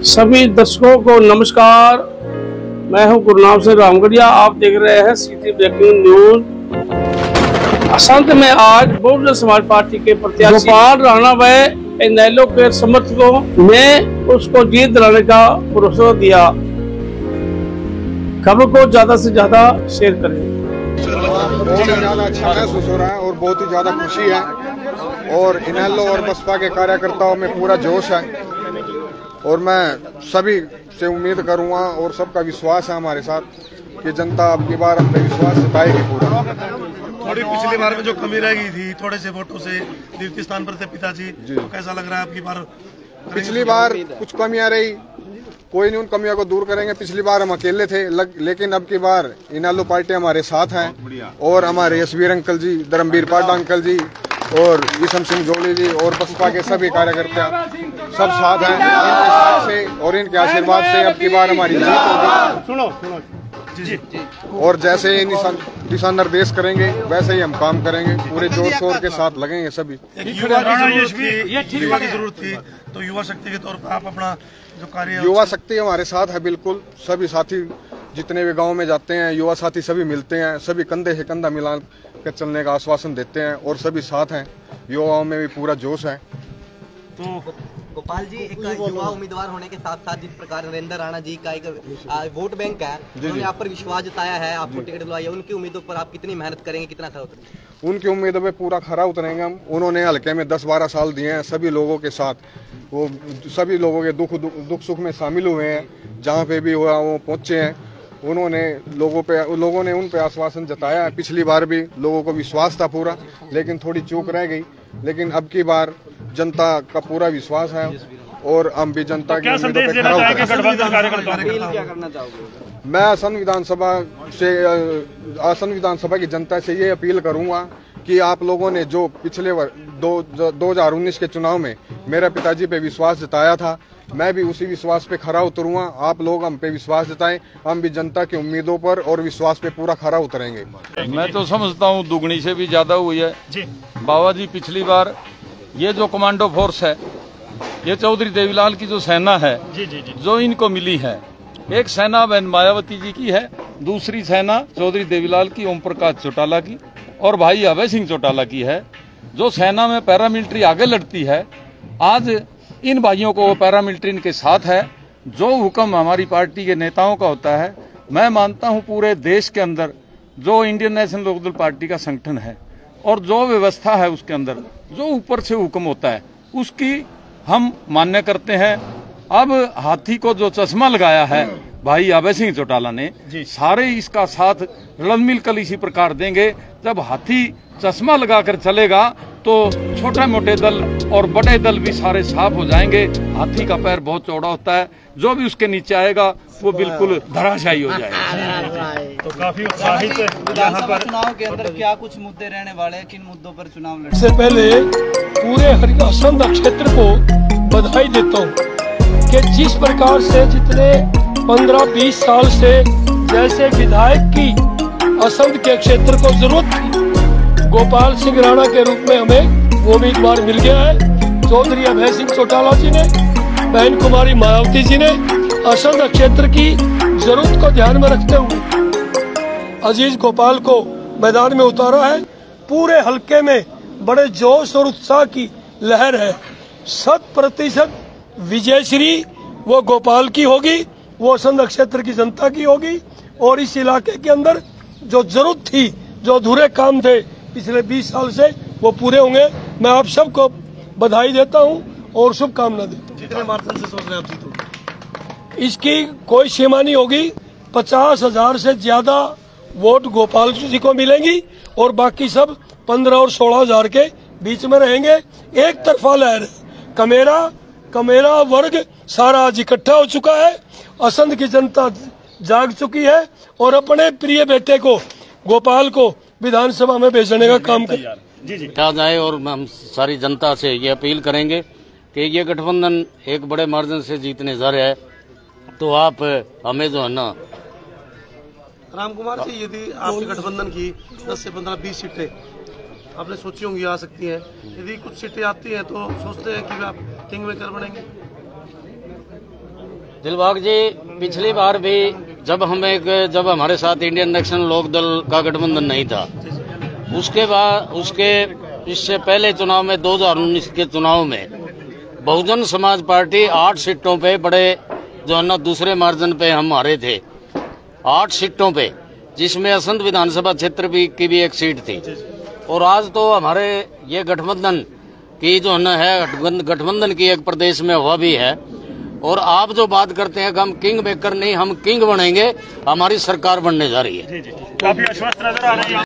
सभी दर्शकों को नमस्कार। मैं हूं गुरनाम सिंह रामगढ़िया। आप देख रहे हैं सिटी ब्रेकिंग न्यूज। असंध में आज बहुजन समाज पार्टी के प्रत्याशी गोपाल राणा व इनेलो के समर्थकों ने उसको जीत दिलाने का भरोसा दिया। खबर को ज्यादा से ज्यादा शेयर करें। बहुत ही ज्यादा अच्छा महसूस हो रहा है और बहुत ही ज्यादा खुशी है और इनेलो और बसपा के कार्यकर्ताओं में पूरा जोश है और मैं सभी से उम्मीद करूंगा और सबका विश्वास है हमारे साथ कि जनता अब की बार हम पे विश्वास जताएगी पूरा। थोड़ी पिछली बार में जो कमी रह गई थी, थोड़े से वोटों से द्वितीय स्थान पर थे पिताजी, तो कैसा लग रहा है आपकी बार? पिछली बार कुछ कमियां रही, कोई नहीं उन कमियों को दूर करेंगे। पिछली बार हम अकेले थे लेकिन अब की बार इनेलो पार्टी हमारे साथ है और हमारे यशवीर अंकल जी, धर्मवीर पाडा अंकल जी और ईशम सिंह जोड़ी जी और बसपा के सभी कार्यकर्ता सब साथ हैं। इनके साथ से और इनके आशीर्वाद से अब की बार हमारी जीत होगी। सुनो जी। और जैसे दिशा निर्देश करेंगे वैसे ही हम काम करेंगे, पूरे जोर शोर के साथ लगेंगे सभी। युवा की जरूरत थी तो युवा शक्ति के तौर पर आप अपना जो कार्य, युवा शक्ति हमारे साथ है बिल्कुल। सभी साथी जितने भी गांव में जाते हैं युवा साथी सभी मिलते हैं, सभी कंधे से कंधा मिला कर चलने का आश्वासन देते हैं और सभी साथ हैं। युवाओं में भी पूरा जोश है। तो गोपाल जी, एक युवा उम्मीदवार होने के साथ साथ जिस प्रकार नरेंद्र राणा जी का एक वोट बैंक है, उन्होंने आप पर विश्वास जताया है, आपको टिकट दिलवाई है, उनकी उम्मीदों पर आप कितनी मेहनत करेंगे, कितना खरा उतरेंगे? उनकी उम्मीदों पे पूरा खरा उतरेंगे हम। उन्होंने हल्के में 10-12 साल दिए हैं सभी लोगों के साथ, वो सभी लोगों के दुख सुख में शामिल हुए हैं, जहाँ पे भी हुआ वो पहुँचे हैं। उन्होंने लोगों ने उन पे आश्वासन जताया है। पिछली बार भी लोगों को विश्वास था पूरा, लेकिन थोड़ी चूक रह गई। लेकिन अब की बार जनता का पूरा विश्वास है और हम भी जनता की उम्मीदों पे खरा उतरेंगे। क्या करना चाहोगे? मैं आसन विधानसभा की जनता से ये अपील करूंगा कि आप लोगों ने जो पिछले 2019 के चुनाव में मेरे पिताजी पे विश्वास जताया था, मैं भी उसी विश्वास पे खरा उतरूंगा। आप लोग हम पे विश्वास जताएं, हम भी जनता की उम्मीदों पर और विश्वास पे पूरा खरा उतरेंगे। मैं तो समझता हूँ दुगनी से भी ज्यादा हुई है बाबा जी। पिछली बार ये जो कमांडो फोर्स है, ये चौधरी देवीलाल की जो सेना है जो इनको मिली है, एक सेना बहन मायावती जी की है, दूसरी सेना चौधरी देवीलाल की, ओम प्रकाश चौटाला की और भाई अभय सिंह चौटाला की है। जो सेना में पैरामिलिट्री आगे लड़ती है, आज इन भाइयों को पैरामिलिट्री इनके साथ है। जो हुक्म हमारी पार्टी के नेताओं का होता है, मैं मानता हूं पूरे देश के अंदर जो इंडियन नेशनल लोकदल पार्टी का संगठन है और जो व्यवस्था है उसके अंदर जो ऊपर से हुक्म होता है उसकी हम मान्य करते हैं। अब हाथी को जो चश्मा लगाया है भाई अभय सिंह चौटाला ने, सारे इसका साथ रलमिल कल इसी प्रकार देंगे। जब हाथी चश्मा लगाकर चलेगा तो छोटे मोटे दल और बड़े दल भी सारे साफ हो जाएंगे। हाथी का पैर बहुत चौड़ा होता है, जो भी उसके नीचे आएगा वो बिल्कुल धराशायी हो जाएगा। तो काफी उत्साहित विधानसभा चुनाव के अंदर क्या कुछ मुद्दे रहने वाले हैं, किन मुद्दों पर चुनाव लड़ेंगे? इससे पहले पूरे असंध क्षेत्र को बधाई देता हूँ कि जिस प्रकार से जितने 15-20 साल से जैसे विधायक की असंध के क्षेत्र को जरूरत थी, गोपाल सिंह राणा के रूप में हमें वो उम्मीदवार मिल गया है। चौधरी अभय सिंह चौटाला जी ने, बहन कुमारी मायावती जी ने असंध क्षेत्र की जरूरत को ध्यान में रखते हुए अजीज गोपाल को मैदान में उतारा है। पूरे हलके में बड़े जोश और उत्साह की लहर है। 100% विजयश्री वो गोपाल की होगी, वो असंध क्षेत्र की जनता की होगी और इस इलाके के अंदर जो जरूरत थी, जो अधूरे काम थे पिछले 20 साल से, वो पूरे होंगे। मैं आप सबको बधाई देता हूं और शुभकामना देता हूं। जितने मार्जिन से सोच रहे हैं आप जीतोगे? इसकी कोई सीमा नहीं होगी। 50,000 से ज्यादा वोट गोपाल जी को मिलेंगी और बाकी सब 15 और 16,000 के बीच में रहेंगे। एक तरफा लहर कमेरा वर्ग सारा आज इकट्ठा हो चुका है। असंध की जनता जाग चुकी है और अपने प्रिय बेटे को, गोपाल को विधानसभा में भेजने का काम कहा जाए। और हम सारी जनता से ये अपील करेंगे कि ये गठबंधन एक बड़े मार्जिन से जीतने जा रहा है, तो आप हमें जो है ना राम कुमार जी, यदि आपके गठबंधन की 10 से 15-20 सीटें आपने सोची होंगी आ सकती हैं, यदि कुछ सीटें आती हैं तो सोचते हैं कि आप किंग मेकर बनेंगे? दिलबाग जी, पिछली बार भी जब हमारे साथ इंडियन नेशनल लोक दल का गठबंधन नहीं था, इससे पहले चुनाव में 2019 के चुनाव में बहुजन समाज पार्टी 8 सीटों पे बड़े जो है ना दूसरे मार्जिन पे हम हारे थे, 8 सीटों पे, जिसमें असंध विधानसभा क्षेत्र की भी एक सीट थी। और आज तो हमारे ये गठबंधन की जो है गठबंधन की एक प्रदेश में हुआ भी है। और आप जो बात करते हैं कि हम किंग मेकर नहीं, हम किंग बनेंगे, हमारी सरकार बनने जा रही है। काफी आश्वस्त नजर आ रही है।